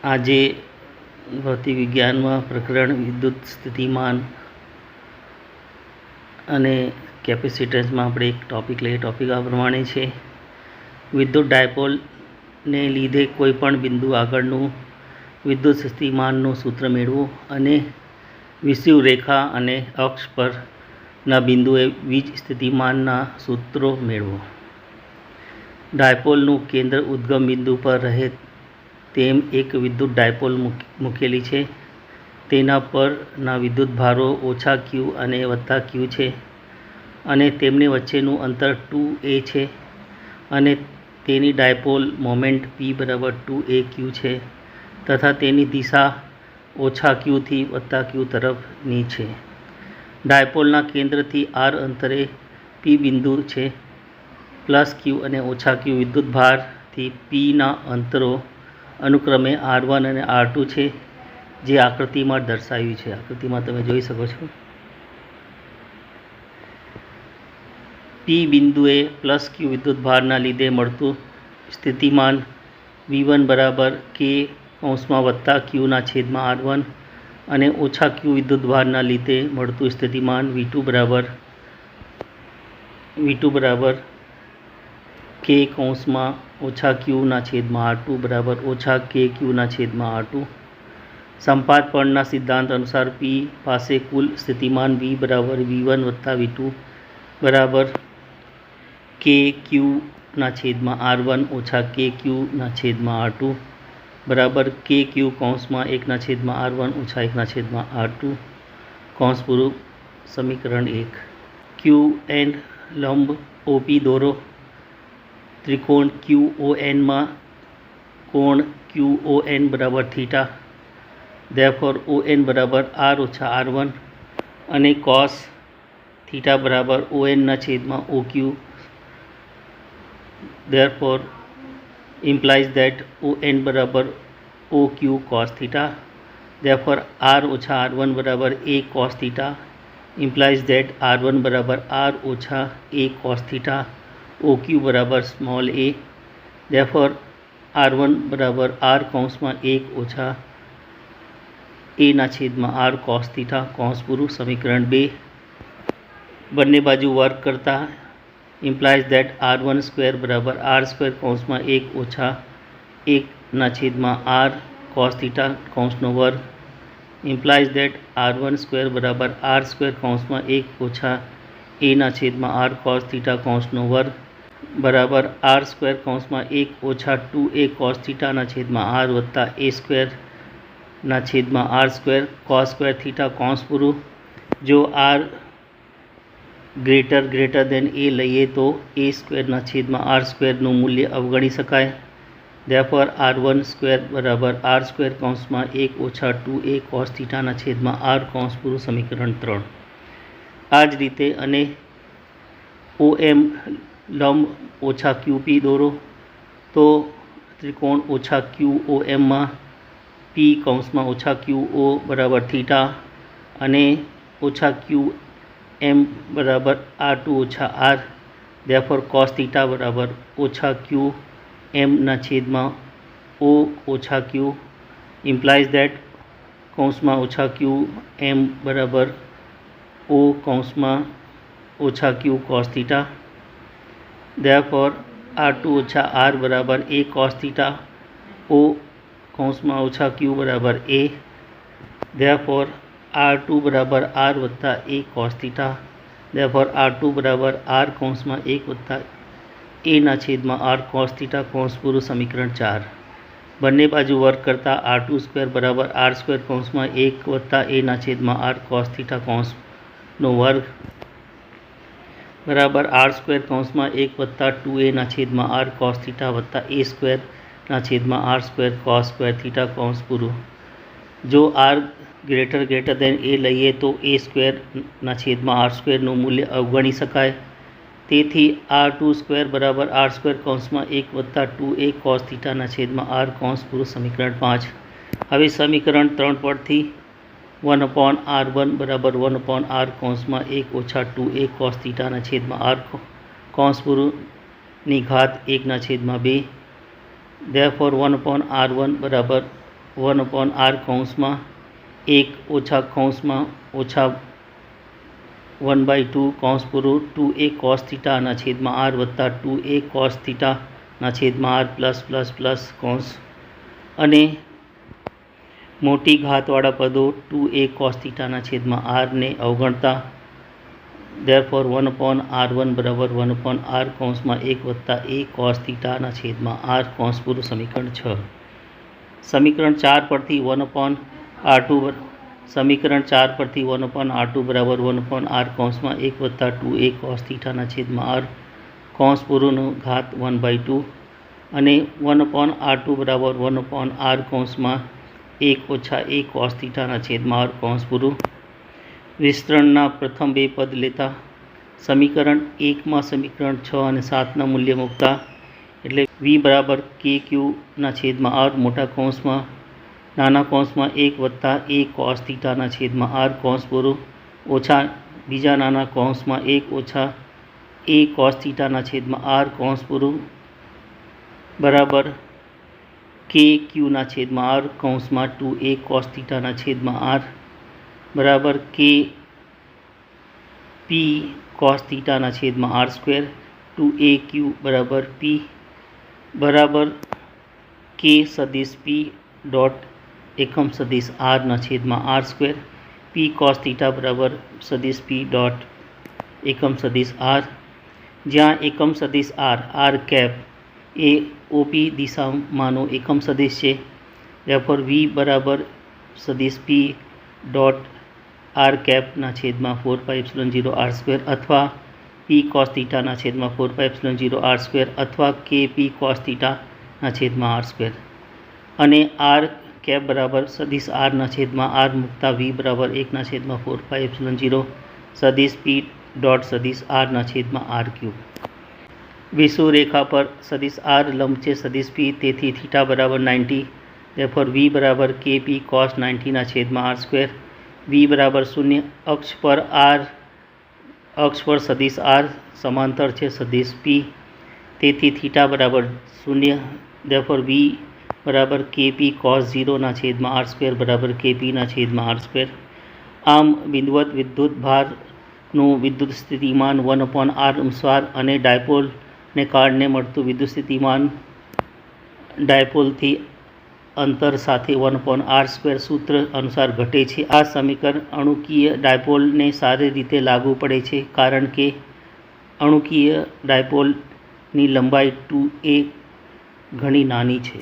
આજે ભૌતિક વિજ્ઞાનમાં પ્રકરણ વિદ્યુત સ્થિતિમાન અને કેપેસિટન્સમાં આપણે એક ટૉપિક લઈએ. ટૉપિક આ પ્રમાણે છે: વિદ્યુત ડાયપોલને લીધે કોઈપણ બિંદુ આગળનું વિદ્યુત સ્થિતિમાનનું સૂત્ર મેળવો અને વિષુવવૃત્ત રેખા અને અક્ષ પરના બિંદુએ વીજ સ્થિતિમાનના સૂત્રો મેળવો. ડાયપોલનું કેન્દ્ર ઉદ્ગમ બિંદુ પર રહે તેમ એક વિદ્યુત ડાયપોલ મૂકેલી છે. તેના પરના વિદ્યુતભારો -Q અને +Q છે અને તેમની વચ્ચેનું અંતર 2a છે અને તેની ડાયપોલ મોમેન્ટ P = 2aq છે તથા તેની દિશા -Q થી +Q તરફની છે. ડાયપોલના કેન્દ્રથી r અંતરે P બિંદુ છે. +Q અને -Q વિદ્યુતભારથી P ના અંતરો અનુક્રમે r1 અને r2 છે, જે આકૃતિમાં દર્શાવ્યું છે. આકૃતિમાં તમે જોઈ શકો છો. P બિંદુએ +Q વિદ્યુતભારના લીધે મળતું સ્થિતિમાન V1 = K(+Q)/r1 અને -Q વિદ્યુતભારના લીધે મળતું સ્થિતિમાન V2 = K(+Q)/r2 −KQ)/r2. સંપાત બળના સિદ્ધાંત અનુસાર P પાસે કુલ સ્થિતિમાન V = V1 + V2 KQ(r1 - KQ)/r2 KQ(1)r1 - 1/r2. સમીકરણ 1. QN લંબ OP દોરો. ત્રિકોણ QON માં કોણ QON θ. Therefore ON = r - r1 અને cos θ = ON/OQ. Therefore implies that ON = OQ cos θ. Therefore r - r1 = a cos θ implies that r1 = r - a cos θ. OQ = small a. Therefore r1 = r - a a/r cos θ. સમીકરણ 2. બંને બાજુ વર્ગ કરતા implies that r12 = r² (1 - 1/r cos θ) implies that r12 = r² (1 - a/r cos θ) r² (1 - 2a cos θ) r a²r² cos²θ. જો r > a લઈએ તો a²r² નું મૂલ્ય અવગણી શકાય. Therefore r12 = r² (1 - 2a cos θ) r. સમીકરણ 3. આ જ રીતે અને OM લંબ -QP દોરો. તો ત્રિકોણ -QOM માં P (QO) = θ અને -QM = r2 - r. Therefore cos θ = -QM/O - Q implies that -QM = O (Q cos θ). Therefore r2 - r = a cos θ. O (Q) = a. Therefore r2 = r + a cos θ. Therefore r2 = r (1 + a/r cos θ). સમીકરણ 4. બંને બાજુ વર્ગ કરતા r22 = r² (1 + a/r cos θ) નો વર્ગ r² (1 + 2a/r cos θ) a²r² cos²θ. જો r > a લઈએ તો a²r² નું મૂલ્ય અવગણી શકાય. તેથી r22 = r² (1 + 2a cos θ) r. સમીકરણ 5. હવે સમીકરણ 3 પરથી 1/r1 = 1/r (1 - 2a cos θ) r (1/2). Therefore 1/r1 = 1/r કૌંસમાં 1 ઓછા કૌંસમાં ઓછા 1/2 કૌંસ પૂરું 2a cos થીટાના છેદમાં r વત્તા 2a cos થીટાના છેદમાં r પ્લસ પ્લસ પ્લસ કૌંસ અને મોટી ઘાતવાળા પદો 2a cos થીટાના છેદમાં r ને અવગણતા therefore 1/r1 બરાબર 1/r કૌંસમાં 1 વત્તા a cos થીટાના છેદમાં r કૌંસ પૂરું સમીકરણ 6. સમીકરણ 4 પરથી 1/r2 સમીકરણ 4 પરથી 1/r2 બરાબર 1/r કૌંસમાં 1 વત્તા 2a cos થીટાના છેદમાં r કૌંસ પૂરુંનું ઘાત 1/2 અને 1/r2 બરાબર 1/r કૌંસમાં 1 ઓછા a cos થીટાના છેદમાં r કૌંસ પૂરું. વિસ્તરણના પ્રથમ બે પદ લેતા સમીકરણ 1માં સમીકરણ 6 અને 7ના મૂલ્ય મૂકતા એટલે v બરાબર kqના છેદમાં r મોટા કૌંસમાં નાના કૌંસમાં 1 વત્તા a cos થીટાના છેદમાં r કૌંસ પૂરું ઓછા બીજા નાના કૌંસમાં 1 ઓછા a cos થીટાના છેદમાં r કૌંસ પૂરું બરાબર kqના છેદમાં r કૌંસમાં 2a cos થીટાના છેદમાં r બરાબર k p cos થીટાના છેદમાં r સ્ક્વેર 2aq બરાબર p બરાબર k સદિશ p ડોટ એકમ સદિશ r ના છેદમાં r square p cos theta બરાબર સદિશ p ડોટ એકમ સદિશ r જ્યાં એકમ સદિશ r કેપ એ OP દિશામાંનો એકમ સદિશ છે. therefore v બરાબર સદિશ p ડોટ r કેપના છેદમાં 4πε0 r સ્ક્વેર અથવા p cos થીટાના છેદમાં 4πε0 r સ્ક્વેર અથવા kp cos થીટાના છેદમાં r સ્ક્વેર અને r કેપ બરાબર સદિશ r ના છેદમાં r મૂકતા v બરાબર 1ના છેદમાં 4πε0 સદિશ p ડોટ સદિશ r ના છેદમાં r ક્યુબ. વિષુવરેખા રેખા પર સદિશ r લંબ છે સદિશ p તેથી થીટા બરાબર 90 therefore v બરાબર kp cos 90 ના છેદમાં r સ્ક્વેર v બરાબર 0 અક્ષ પર સદિશ r સમાંતર છે સદિશ p તેથી થીટા બરાબર 0 therefore v બરાબર kp cos 0 ના છેદમાં r સ્ક્વેર બરાબર kp ના છેદમાં r સ્ક્વેર. આમ બિંદુવત વિદ્યુત ભારનું વિદ્યુત સ્થિતિમાન 1/r અનુસાર અને ડાયપોલને કારણે મળતું વિદ્યુત સ્થિતિમાન ડાયપોલથી અંતર સાથે 1/r સ્ક્વેર સૂત્ર અનુસાર ઘટે છે. આ સમીકરણ અણુકીય ડાયપોલને સારી રીતે લાગુ પડે છે કારણ કે અણુકીય ડાયપોલની લંબાઈ 2a ઘણી નાની છે.